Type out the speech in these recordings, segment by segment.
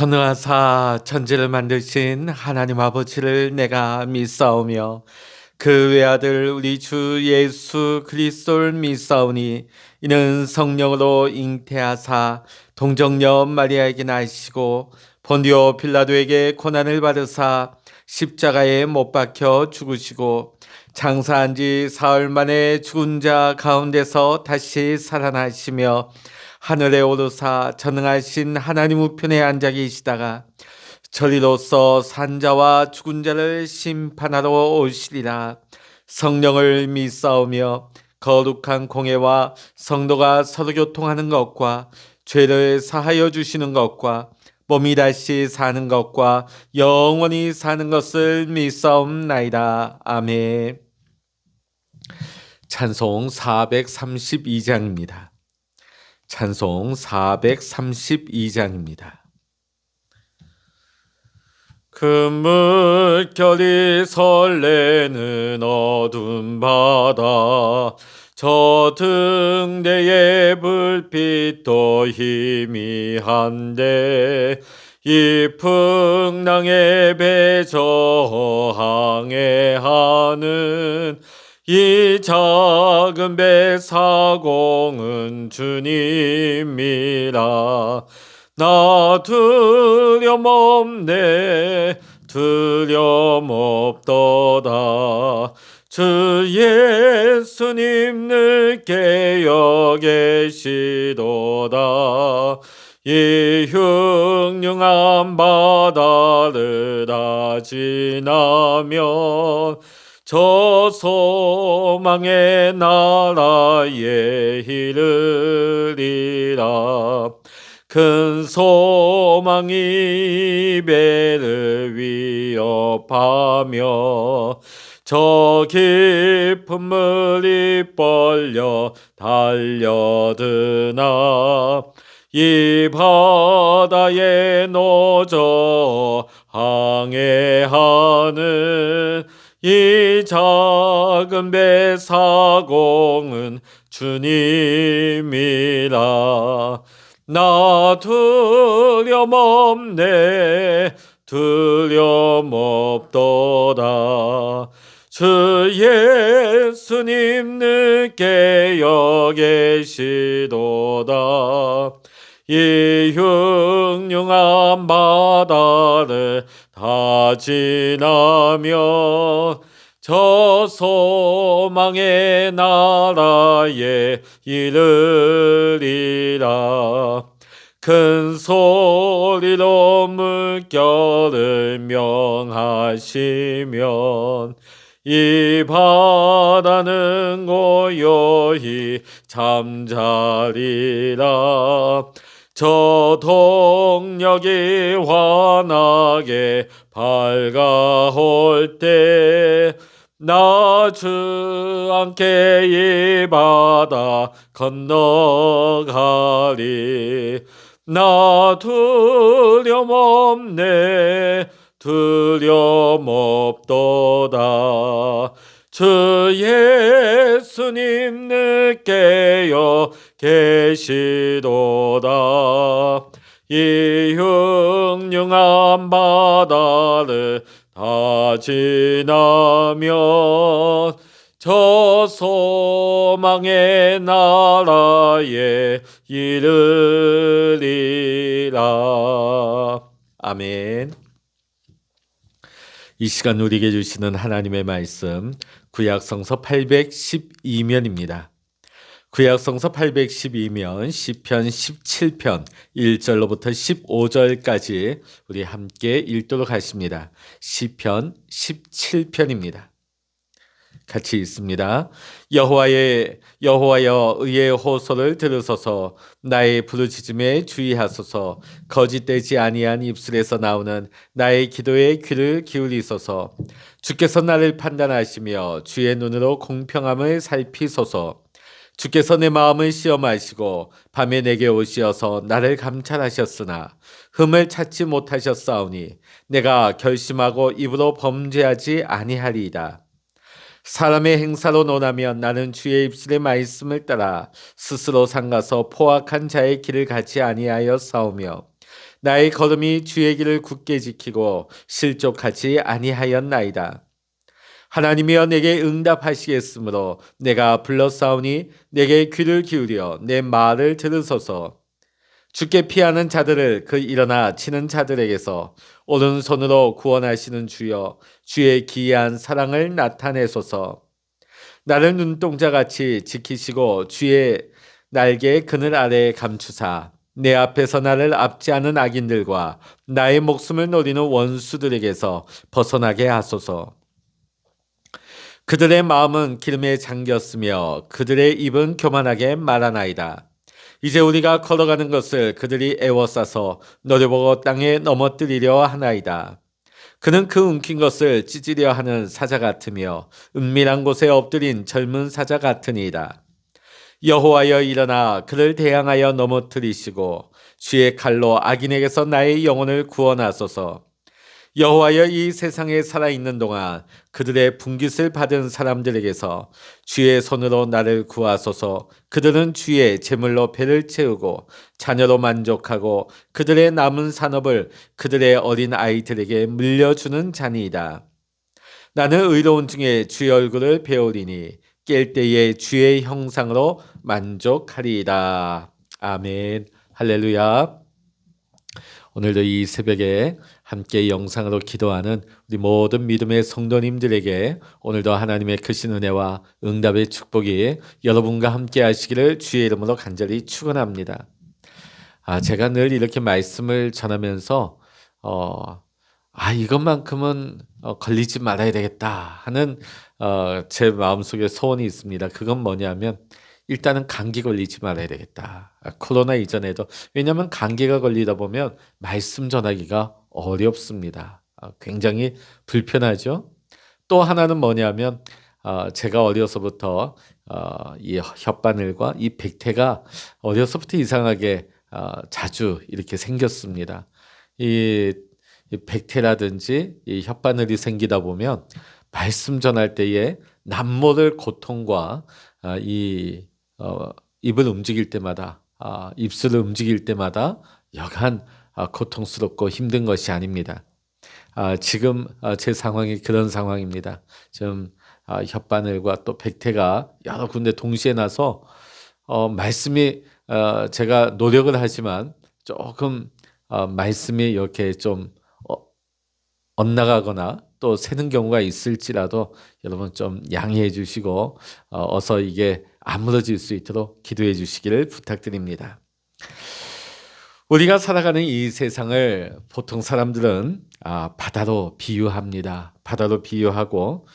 전능하사 천지를 만드신 하나님 아버지를 내가 믿사오며 그 외아들 우리 주 예수 그리스도를 믿사오니 이는 성령으로 잉태하사 동정녀 마리아에게 나시고 본디오 빌라도에게 고난을 받으사 십자가에 못 박혀 죽으시고 장사한 지 사흘 만에 죽은 자 가운데서 다시 살아나시며 하늘에 오르사 전능하신 하나님 우편에 앉아 계시다가 저리로서 산자와 죽은 자를 심판하러 오시리라. 성령을 믿사오며 거룩한 공회와 성도가 서로 교통하는 것과 죄를 사하여 주시는 것과 몸이 다시 사는 것과 영원히 사는 것을 믿사옵나이다. 아멘. 찬송 432장입니다. 찬송 432장입니다. 금물결이 설레는 어두운 바다 저 등대의 불빛도 희미한데 이 풍랑에 배 저항해하는 이 작은 배 사공은 주님이라. 나 두려움없네 두려움없도다. 주 예수님 늘 깨어 계시도다. 이 흉흉한 바다를 다 지나면 저 소망의 나라에 이르리라. 큰 소망이 배를 위협하며 저 깊은 물이 벌려 달려드나 이 바다에 노저 항해하는 이 작은 배 사공은 주님이라. 나 두려움없네 두려움없도다. 주 예수님 늘 깨어 계시도다. 이 흉흉한 바다를 다 지나면 저 소망의 나라에 이르리라. 큰 소리로 물결을 명하시면 이 바다는 고요히 잠자리라. 저 동력이 환하게 밝아올 때 나 주함께 이 바다 건너가리. 나 두려움없네 두려움없도다. 주 예수님 늘 깨어 계시도다. 이 흉흉한 바다를 다 지나면 저 소망의 나라에 이르리라. 아멘. 이 시간 우리에게 주시는 하나님의 말씀 구약성서 812면입니다. 구약성서 812면 시편 17편 1절로부터 15절까지 우리 함께 읽도록 하십니다. 시편 17편입니다. 같이 읽습니다. 여호와여 의의 호소를 들으소서. 나의 부르짖음에 주의하소서. 거짓되지 아니한 입술에서 나오는 나의 기도에 귀를 기울이소서. 주께서 나를 판단하시며 주의 눈으로 공평함을 살피소서. 주께서 내 마음을 시험하시고 밤에 내게 오시어서 나를 감찰하셨으나 흠을 찾지 못하셨사오니 내가 결심하고 입으로 범죄하지 아니하리이다. 사람의 행사로 논하면 나는 주의 입술의 말씀을 따라 스스로 삼가서 포악한 자의 길을 가지 아니하여 싸우며 나의 걸음이 주의 길을 굳게 지키고 실족하지 아니하였나이다. 하나님이여 내게 응답하시겠으므로 내가 불렀사오니 내게 귀를 기울여 내 말을 들으소서. 주께 피하는 자들을 그 일어나 치는 자들에게서 오른손으로 구원하시는 주여 주의 기이한 사랑을 나타내소서. 나를 눈동자같이 지키시고 주의 날개 그늘 아래에 감추사 내 앞에서 나를 압제하는 악인들과 나의 목숨을 노리는 원수들에게서 벗어나게 하소서. 그들의 마음은 기름에 잠겼으며 그들의 입은 교만하게 말하나이다. 이제 우리가 걸어가는 것을 그들이 애워싸서 노려보고 땅에 넘어뜨리려 하나이다. 그는 그 움킨 것을 찢으려 하는 사자 같으며 은밀한 곳에 엎드린 젊은 사자 같으니이다. 여호와여 일어나 그를 대항하여 넘어뜨리시고 주의 칼로 악인에게서 나의 영혼을 구원하소서. 여호와여 이 세상에 살아있는 동안 그들의 분깃을 받은 사람들에게서 주의 손으로 나를 구하소서. 그들은 주의 제물로 배를 채우고 자녀로 만족하고 그들의 남은 산업을 그들의 어린 아이들에게 물려주는 자니이다. 나는 의로운 중에 주의 얼굴을 배우리니 깰 때에 주의 형상으로 만족하리이다. 아멘. 할렐루야. 오늘도 이 새벽에 함께 영상으로 기도하는 우리 모든 믿음의 성도님들에게 오늘도 하나님의 크신 은혜와 응답의 축복이 여러분과 함께 하시기를 주의 이름으로 간절히 축원합니다. 제가 늘 이렇게 말씀을 전하면서 이것만큼은 걸리지 말아야 되겠다 하는 제 마음속에 소원이 있습니다. 그건 뭐냐면 일단은 감기 걸리지 말아야 되겠다. 코로나 이전에도. 왜냐하면 감기가 걸리다 보면 말씀 전하기가 어렵습니다. 굉장히 불편하죠. 또 하나는 뭐냐면 제가 어려서부터 이 혓바늘과 이 백태가 어려서부터 이상하게 자주 이렇게 생겼습니다. 이 백태라든지 이 혓바늘이 생기다 보면 말씀 전할 때에 남모를 고통과 입을 움직일 때마다 입술을 움직일 때마다 여간 고통스럽고 힘든 것이 아닙니다. 지금 제 상황이 그런 상황입니다. 지금 혓바늘과 또 백태가 여러 군데 동시에 나서 말씀이 제가 노력을 하지만 조금 말씀이 이렇게 좀 엇나가거나 또 새는 경우가 있을지라도 여러분 좀 양해해 주시고 어서 이게 아물어질 수 있도록 기도해 주시기를 부탁드립니다. 우리가 살아가는 이 세상을 보통 사람들은 바다로 비유합니다. 바다로 비유하고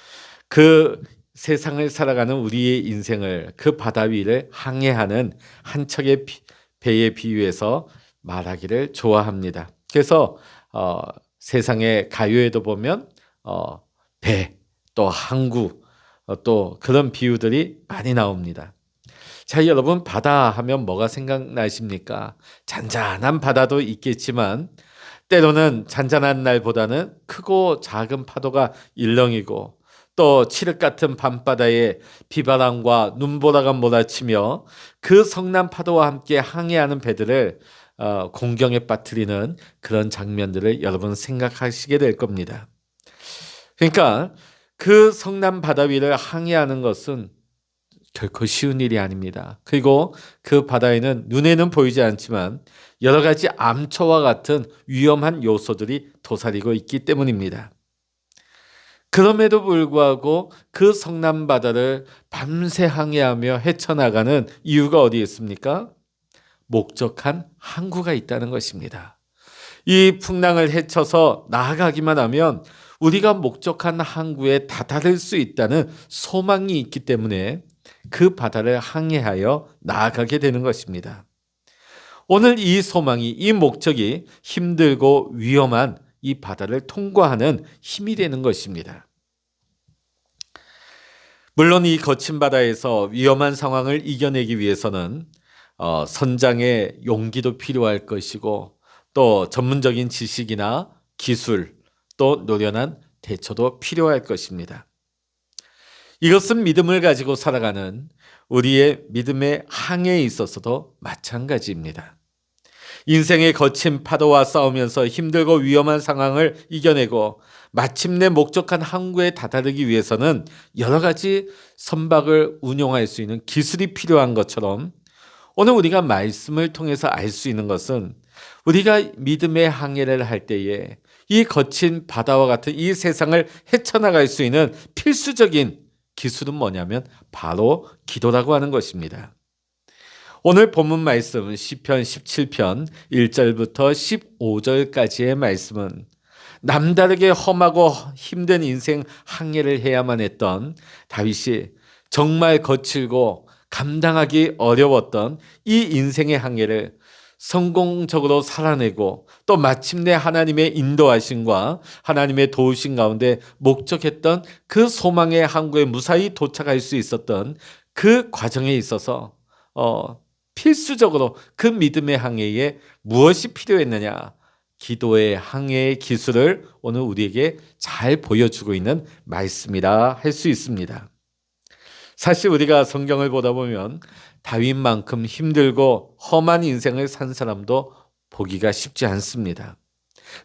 그 세상을 살아가는 우리의 인생을 그 바다 위를 항해하는 한 척의 배에 비유해서 말하기를 좋아합니다. 그래서 세상의 가요에도 보면 배, 또 항구, 또 그런 비유들이 많이 나옵니다. 자, 여러분 바다 하면 뭐가 생각나십니까? 잔잔한 바다도 있겠지만 때로는 잔잔한 날보다는 크고 작은 파도가 일렁이고 또 칠흑 같은 밤바다에 비바람과 눈보라가 몰아치며 그 성난 파도와 함께 항해하는 배들을 공경에 빠뜨리는 그런 장면들을 여러분 생각하시게 될 겁니다. 그러니까 그 성난 바다 위를 항해하는 것은 결코 쉬운 일이 아닙니다. 그리고 그 바다에는 눈에는 보이지 않지만 여러 가지 암초와 같은 위험한 요소들이 도사리고 있기 때문입니다. 그럼에도 불구하고 그 성난 바다를 밤새 항해하며 헤쳐나가는 이유가 어디에 있습니까? 목적한 항구가 있다는 것입니다. 이 풍랑을 헤쳐서 나아가기만 하면 우리가 목적한 항구에 다다를 수 있다는 소망이 있기 때문에 그 바다를 항해하여 나아가게 되는 것입니다. 오늘 이 소망이, 이 목적이 힘들고 위험한 이 바다를 통과하는 힘이 되는 것입니다. 물론 이 거친 바다에서 위험한 상황을 이겨내기 위해서는 선장의 용기도 필요할 것이고 또 전문적인 지식이나 기술 또 노련한 대처도 필요할 것입니다. 이것은 믿음을 가지고 살아가는 우리의 믿음의 항해에 있어서도 마찬가지입니다. 인생의 거친 파도와 싸우면서 힘들고 위험한 상황을 이겨내고 마침내 목적한 항구에 다다르기 위해서는 여러 가지 선박을 운용할 수 있는 기술이 필요한 것처럼, 오늘 우리가 말씀을 통해서 알 수 있는 것은 우리가 믿음의 항해를 할 때에 이 거친 바다와 같은 이 세상을 헤쳐나갈 수 있는 필수적인 기술은 뭐냐면 바로 기도라고 하는 것입니다. 오늘 본문 말씀 시편 17편 1절부터 15절까지의 말씀은 남다르게 험하고 힘든 인생 항해를 해야만 했던 다윗이 정말 거칠고 감당하기 어려웠던 이 인생의 항해를 성공적으로 살아내고 또 마침내 하나님의 인도하심과 하나님의 도우심 가운데 목적했던 그 소망의 항구에 무사히 도착할 수 있었던 그 과정에 있어서 필수적으로 그 믿음의 항해에 무엇이 필요했느냐? 기도의 항해의 기술을 오늘 우리에게 잘 보여주고 있는 말씀이라 할 수 있습니다. 사실 우리가 성경을 보다 보면 다윗만큼 힘들고 험한 인생을 산 사람도 보기가 쉽지 않습니다.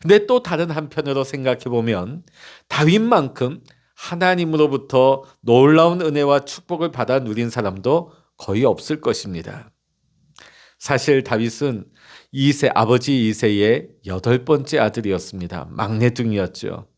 근데 또 다른 한편으로 생각해 보면 다윗만큼 하나님으로부터 놀라운 은혜와 축복을 받아 누린 사람도 거의 없을 것입니다. 사실 다윗은 아버지 이새의 8번째 아들이었습니다. 막내둥이였죠.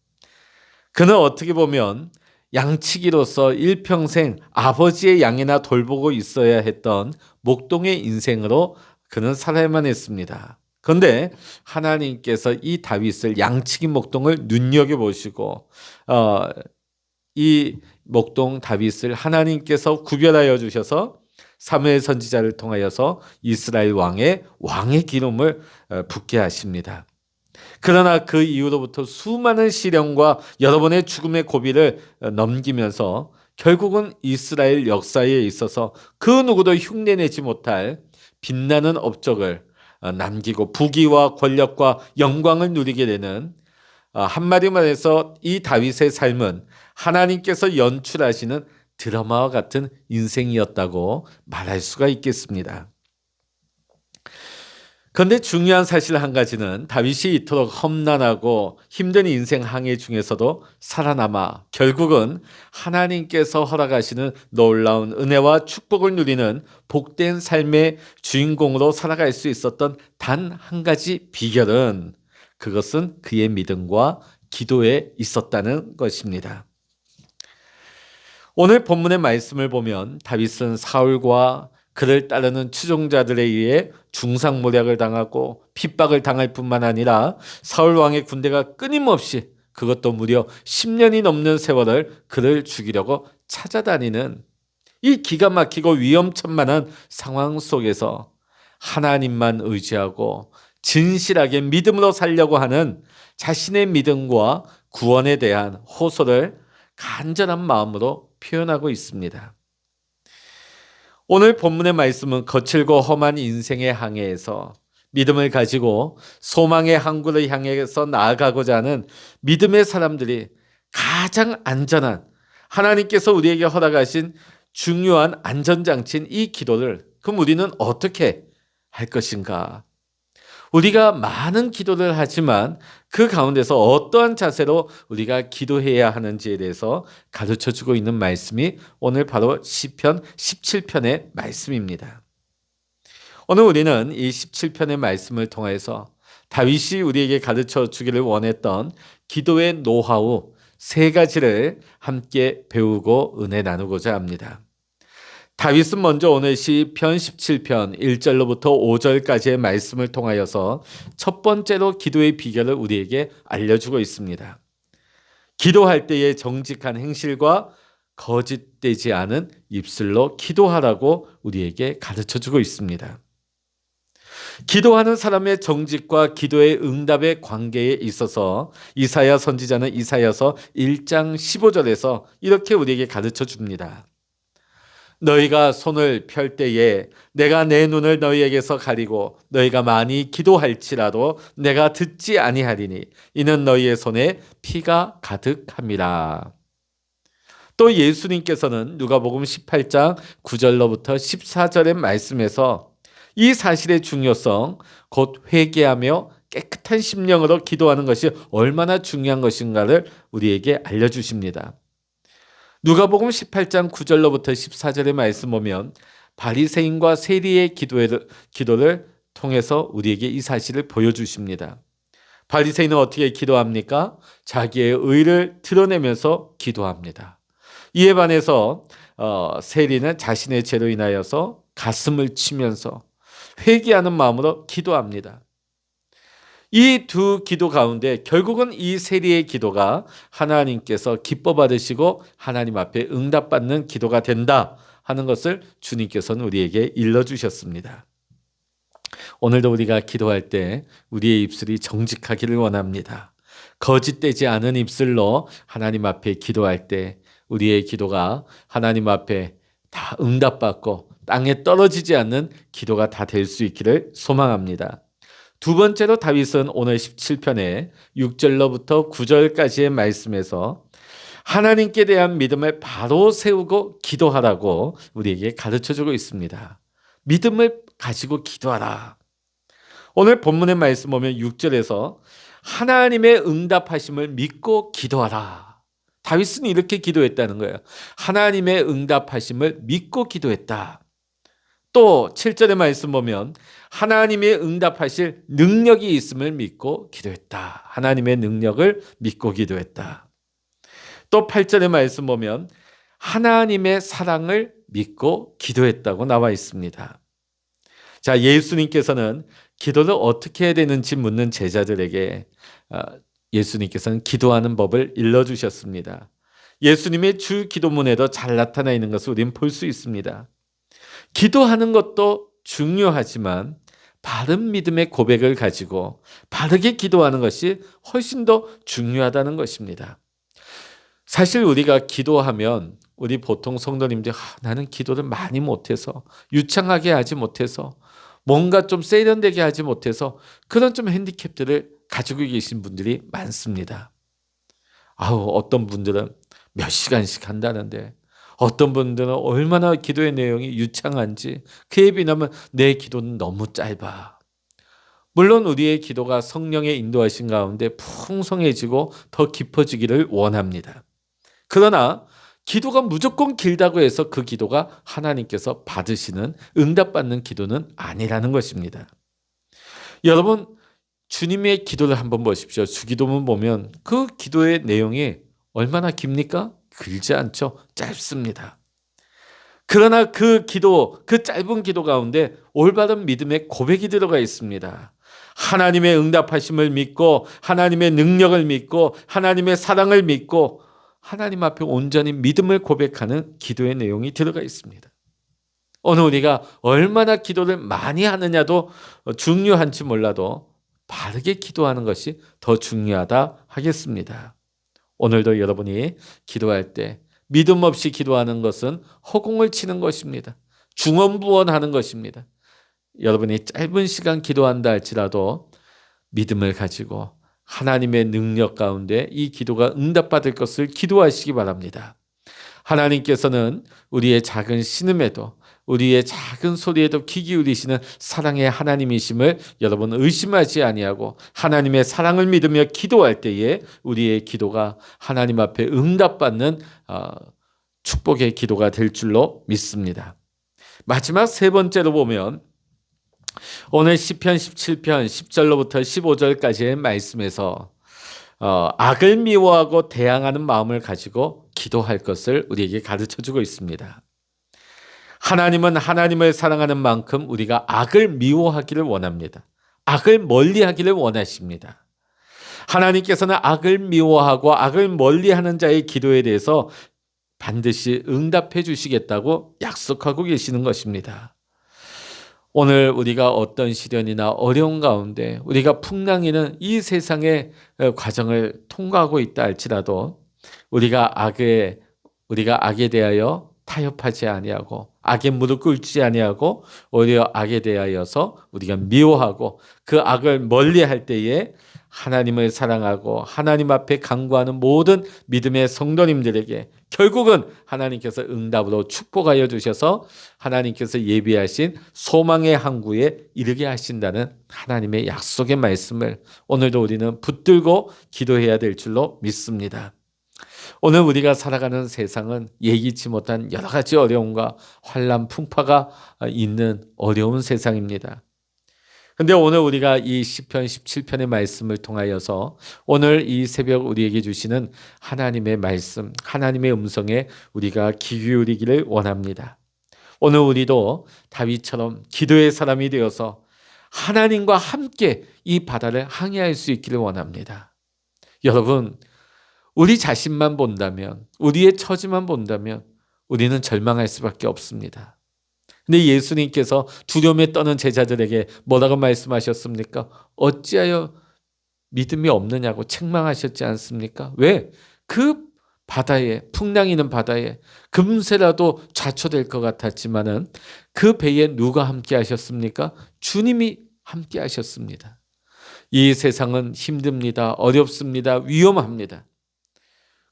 그는 어떻게 보면 양치기로서 일평생 아버지의 양이나 돌보고 있어야 했던 목동의 인생으로 그는 살아야만 했습니다. 그런데 하나님께서 이 다윗을 양치기 목동을 눈여겨보시고 이 목동 다윗을 하나님께서 구별하여 주셔서 사무엘 선지자를 통하여서 이스라엘 왕의 기름을 붓게 하십니다. 그러나 그 이후로부터 수많은 시련과 여러 번의 죽음의 고비를 넘기면서 결국은 이스라엘 역사에 있어서 그 누구도 흉내내지 못할 빛나는 업적을 남기고 부귀와 권력과 영광을 누리게 되는, 한마디 말해서 이 다윗의 삶은 하나님께서 연출하시는 드라마와 같은 인생이었다고 말할 수가 있겠습니다. 그런데 중요한 사실 한 가지는 다윗이 이토록 험난하고 힘든 인생 항해 중에서도 살아남아 결국은 하나님께서 허락하시는 놀라운 은혜와 축복을 누리는 복된 삶의 주인공으로 살아갈 수 있었던 단 한 가지 비결은, 그것은 그의 믿음과 기도에 있었다는 것입니다. 오늘 본문의 말씀을 보면 다윗은 사울과 그를 따르는 추종자들에 의해 중상모략을 당하고 핍박을 당할 뿐만 아니라 사울 왕의 군대가 끊임없이, 그것도 무려 10년이 넘는 세월을 그를 죽이려고 찾아다니는 이 기가 막히고 위험천만한 상황 속에서 하나님만 의지하고 진실하게 믿음으로 살려고 하는 자신의 믿음과 구원에 대한 호소를 간절한 마음으로 표현하고 있습니다. 오늘 본문의 말씀은 거칠고 험한 인생의 항해에서 믿음을 가지고 소망의 항구를 향해서 나아가고자 하는 믿음의 사람들이 가장 안전한, 하나님께서 우리에게 허락하신 중요한 안전장치인 이 기도를 그럼 우리는 어떻게 할 것인가? 우리가 많은 기도를 하지만 그 가운데서 어떠한 자세로 우리가 기도해야 하는지에 대해서 가르쳐주고 있는 말씀이 오늘 바로 시편 17편의 말씀입니다. 오늘 우리는 이 17편의 말씀을 통해서 다윗이 우리에게 가르쳐 주기를 원했던 기도의 노하우 3가지를 함께 배우고 은혜 나누고자 합니다. 다윗은 먼저 오늘 시편 17편 1절로부터 5절까지의 말씀을 통하여서 첫 번째로 기도의 비결을 우리에게 알려주고 있습니다. 기도할 때의 정직한 행실과 거짓되지 않은 입술로 기도하라고 우리에게 가르쳐주고 있습니다. 기도하는 사람의 정직과 기도의 응답의 관계에 있어서 이사야 선지자는 이사야서 1장 15절에서 이렇게 우리에게 가르쳐 줍니다. 너희가 손을 펼 때에 내가 내 눈을 너희에게서 가리고 너희가 많이 기도할지라도 내가 듣지 아니하리니 이는 너희의 손에 피가 가득함이라. 또 예수님께서는 누가복음 18장 9절로부터 14절의 말씀에서 이 사실의 중요성, 곧 회개하며 깨끗한 심령으로 기도하는 것이 얼마나 중요한 것인가를 우리에게 알려주십니다. 누가복음 18장 9절로부터 14절의 말씀 보면 바리새인과 세리의 기도를 통해서 우리에게 이 사실을 보여주십니다. 바리새인은 어떻게 기도합니까? 자기의 의를 드러내면서 기도합니다. 이에 반해서 세리는 자신의 죄로 인하여서 가슴을 치면서 회개하는 마음으로 기도합니다. 이 두 기도 가운데 결국은 이 세리의 기도가 하나님께서 기뻐 받으시고 하나님 앞에 응답받는 기도가 된다 하는 것을 주님께서는 우리에게 일러주셨습니다. 오늘도 우리가 기도할 때 우리의 입술이 정직하기를 원합니다. 거짓되지 않은 입술로 하나님 앞에 기도할 때 우리의 기도가 하나님 앞에 다 응답받고 땅에 떨어지지 않는 기도가 다 될 수 있기를 소망합니다. 두 번째로 다윗은 오늘 17편의 6절로부터 9절까지의 말씀에서 하나님께 대한 믿음을 바로 세우고 기도하라고 우리에게 가르쳐주고 있습니다. 믿음을 가지고 기도하라. 오늘 본문의 말씀 보면 6절에서 하나님의 응답하심을 믿고 기도하라. 다윗은 이렇게 기도했다는 거예요. 하나님의 응답하심을 믿고 기도했다. 또 7절의 말씀 보면 하나님의 응답하실 능력이 있음을 믿고 기도했다. 하나님의 능력을 믿고 기도했다. 또 8절의 말씀 보면 하나님의 사랑을 믿고 기도했다고 나와 있습니다. 자, 예수님께서는 기도를 어떻게 해야 되는지 묻는 제자들에게 예수님께서는 기도하는 법을 일러주셨습니다. 예수님의 주 기도문에도 잘 나타나 있는 것을 우리는 볼 수 있습니다. 기도하는 것도 중요하지만 바른 믿음의 고백을 가지고 바르게 기도하는 것이 훨씬 더 중요하다는 것입니다. 사실 우리가 기도하면 우리 보통 성도님들 나는 기도를 많이 못해서 유창하게 하지 못해서 뭔가 좀 세련되게 하지 못해서 그런 좀 핸디캡들을 가지고 계신 분들이 많습니다. 어떤 분들은 몇 시간씩 한다는데 어떤 분들은 얼마나 기도의 내용이 유창한지 그에 비하면 내 기도는 너무 짧아. 물론 우리의 기도가 성령의 인도하신 가운데 풍성해지고 더 깊어지기를 원합니다. 그러나 기도가 무조건 길다고 해서 그 기도가 하나님께서 받으시는 응답받는 기도는 아니라는 것입니다. 여러분 주님의 기도를 한번 보십시오. 주기도문 보면 그 기도의 내용이 얼마나 깁니까? 길지 않죠. 짧습니다. 그러나 그 짧은 기도 가운데 올바른 믿음의 고백이 들어가 있습니다. 하나님의 응답하심을 믿고 하나님의 능력을 믿고 하나님의 사랑을 믿고 하나님 앞에 온전히 믿음을 고백하는 기도의 내용이 들어가 있습니다. 오늘 우리가 얼마나 기도를 많이 하느냐도 중요한지 몰라도 바르게 기도하는 것이 더 중요하다 하겠습니다. 오늘도 여러분이 기도할 때 믿음 없이 기도하는 것은 허공을 치는 것입니다. 중언부언하는 것입니다. 여러분이 짧은 시간 기도한다 할지라도 믿음을 가지고 하나님의 능력 가운데 이 기도가 응답받을 것을 기도하시기 바랍니다. 하나님께서는 우리의 작은 신음에도 우리의 작은 소리에도 귀 기울이시는 사랑의 하나님이심을 여러분 의심하지 아니하고 하나님의 사랑을 믿으며 기도할 때에 우리의 기도가 하나님 앞에 응답받는 축복의 기도가 될 줄로 믿습니다. 마지막 세 번째로 보면 오늘 시편 17편 10절로부터 15절까지의 말씀에서 악을 미워하고 대항하는 마음을 가지고 기도할 것을 우리에게 가르쳐주고 있습니다. 하나님은 하나님을 사랑하는 만큼 우리가 악을 미워하기를 원합니다. 악을 멀리하기를 원하십니다. 하나님께서는 악을 미워하고 악을 멀리하는 자의 기도에 대해서 반드시 응답해 주시겠다고 약속하고 계시는 것입니다. 오늘 우리가 어떤 시련이나 어려운 가운데 우리가 풍랑이는 이 세상의 과정을 통과하고 있다 할지라도 우리가 악에 대하여 타협하지 아니하고 악에 무릎 꿇지 아니하고 오히려 악에 대하여서 우리가 미워하고 그 악을 멀리할 때에 하나님을 사랑하고 하나님 앞에 간구하는 모든 믿음의 성도님들에게 결국은 하나님께서 응답으로 축복하여 주셔서 하나님께서 예비하신 소망의 항구에 이르게 하신다는 하나님의 약속의 말씀을 오늘도 우리는 붙들고 기도해야 될 줄로 믿습니다. 오늘 우리가 살아가는 세상은 예기치 못한 여러 가지 어려움과 환난 풍파가 있는 어려운 세상입니다. 근데 오늘 우리가 이 시편 17편의 말씀을 통하여서 오늘 이 새벽 우리에게 주시는 하나님의 말씀, 하나님의 음성에 우리가 귀 기울이기를 원합니다. 오늘 우리도 다윗처럼 기도의 사람이 되어서 하나님과 함께 이 바다를 항해할 수 있기를 원합니다. 여러분, 우리 자신만 본다면, 우리의 처지만 본다면 우리는 절망할 수밖에 없습니다. 근데 예수님께서 두려움에 떠는 제자들에게 뭐라고 말씀하셨습니까? 어찌하여 믿음이 없느냐고 책망하셨지 않습니까? 왜? 그 바다에, 풍랑이 있는 바다에 금세라도 좌초될 것 같았지만은 그 배에 누가 함께 하셨습니까? 주님이 함께 하셨습니다. 이 세상은 힘듭니다. 어렵습니다. 위험합니다.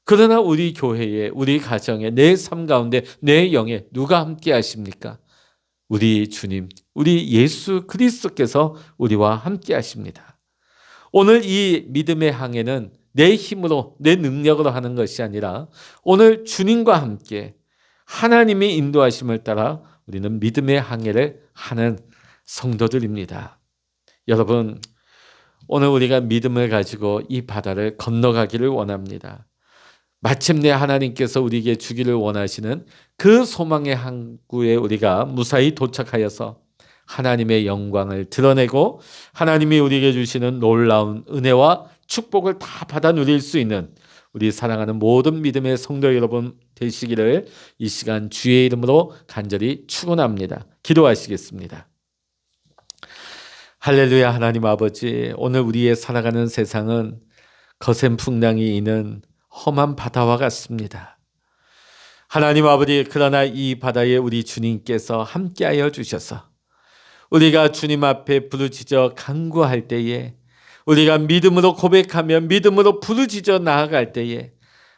그러나 우리 교회에, 우리 가정에, 내 삶 가운데, 내 영에 누가 함께 하십니까? 우리 주님, 우리 예수 그리스도께서 우리와 함께 하십니다. 오늘 이 믿음의 항해는 내 힘으로, 내 능력으로 하는 것이 아니라 오늘 주님과 함께 하나님의 인도하심을 따라 우리는 믿음의 항해를 하는 성도들입니다. 여러분, 오늘 우리가 믿음을 가지고 이 바다를 건너가기를 원합니다. 마침내 하나님께서 우리에게 주기를 원하시는 그 소망의 항구에 우리가 무사히 도착하여서 하나님의 영광을 드러내고 하나님이 우리에게 주시는 놀라운 은혜와 축복을 다 받아 누릴 수 있는 우리 사랑하는 모든 믿음의 성도 여러분 되시기를 이 시간 주의 이름으로 간절히 축원합니다. 기도하시겠습니다. 할렐루야. 하나님 아버지, 오늘 우리의 살아가는 세상은 거센 풍랑이 있는 험한 바다와 같습니다. 하나님 아버지, 그러나 이 바다에 우리 주님께서 함께하여 주셔서 우리가 주님 앞에 부르짖어 간구할 때에, 우리가 믿음으로 고백하며 믿음으로 부르짖어 나아갈 때에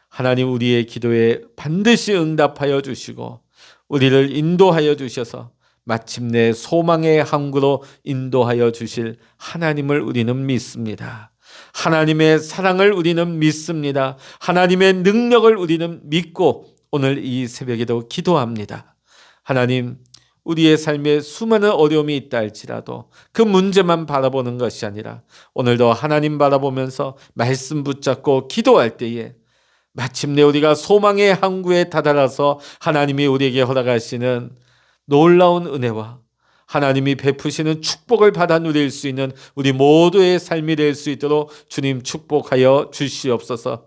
하나님 우리의 기도에 반드시 응답하여 주시고 우리를 인도하여 주셔서 마침내 소망의 항구로 인도하여 주실 하나님을 우리는 믿습니다. 하나님의 사랑을 우리는 믿습니다. 하나님의 능력을 우리는 믿고 오늘 이 새벽에도 기도합니다. 하나님, 우리의 삶에 수많은 어려움이 있다 할지라도 그 문제만 바라보는 것이 아니라 오늘도 하나님 바라보면서 말씀 붙잡고 기도할 때에 마침내 우리가 소망의 항구에 다다라서 하나님이 우리에게 허락하시는 놀라운 은혜와 하나님이 베푸시는 축복을 받아 누릴 수 있는 우리 모두의 삶이 될 수 있도록 주님 축복하여 주시옵소서.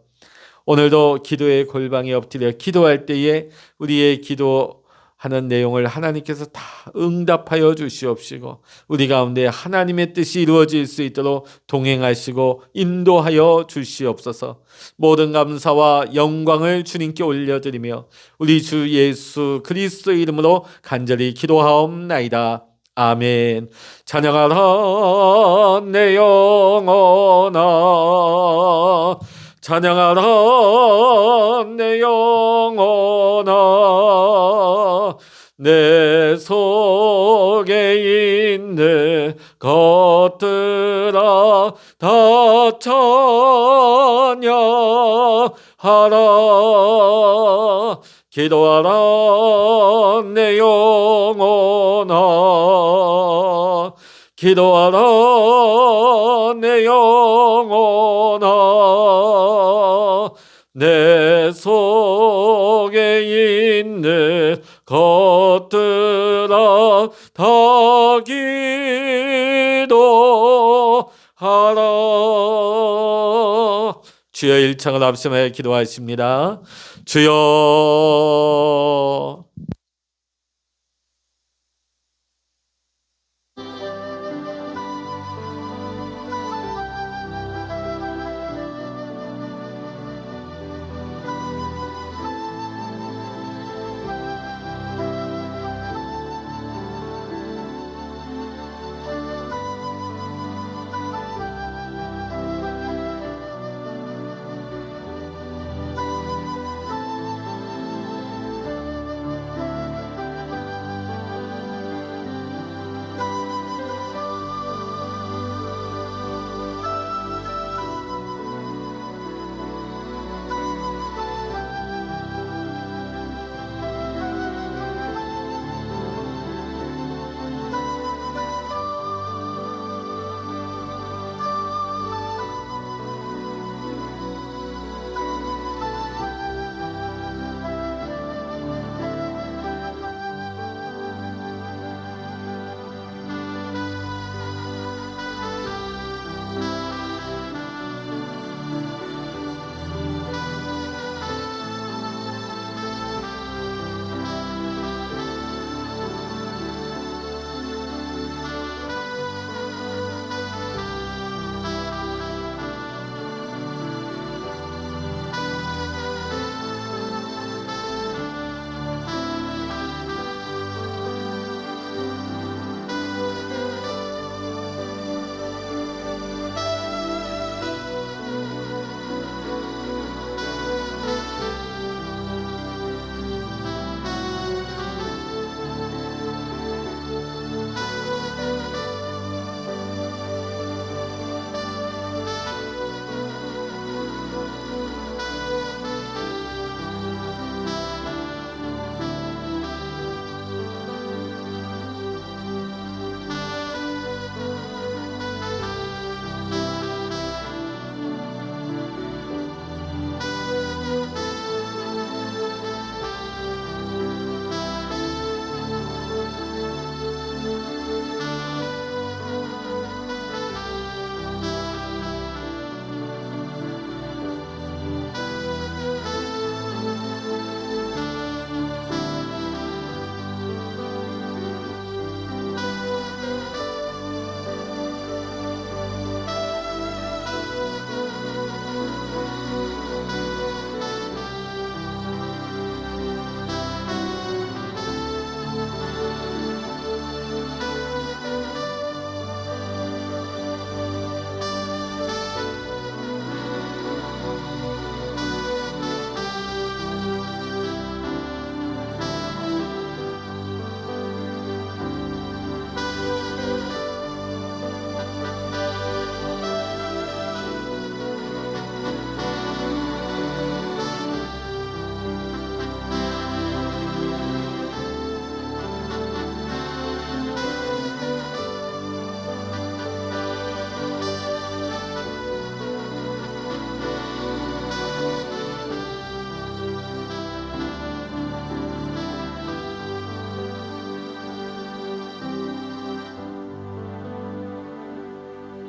오늘도 기도의 골방에 엎드려 기도할 때에 우리의 기도하는 내용을 하나님께서 다 응답하여 주시옵시고 우리 가운데 하나님의 뜻이 이루어질 수 있도록 동행하시고 인도하여 주시옵소서. 모든 감사와 영광을 주님께 올려드리며 우리 주 예수 그리스도의 이름으로 간절히 기도하옵나이다. 아멘. 찬양하라 내 영혼아, 찬양하라 내 영혼아, 내 속에 있는 것들아 다 찬양하라. 기도하라 내 영혼아, 기도하라 내 영혼아, 내 속에 있는 것들아 다 기도하라. 주여 일창을 합심하여 기도하십니다. 주여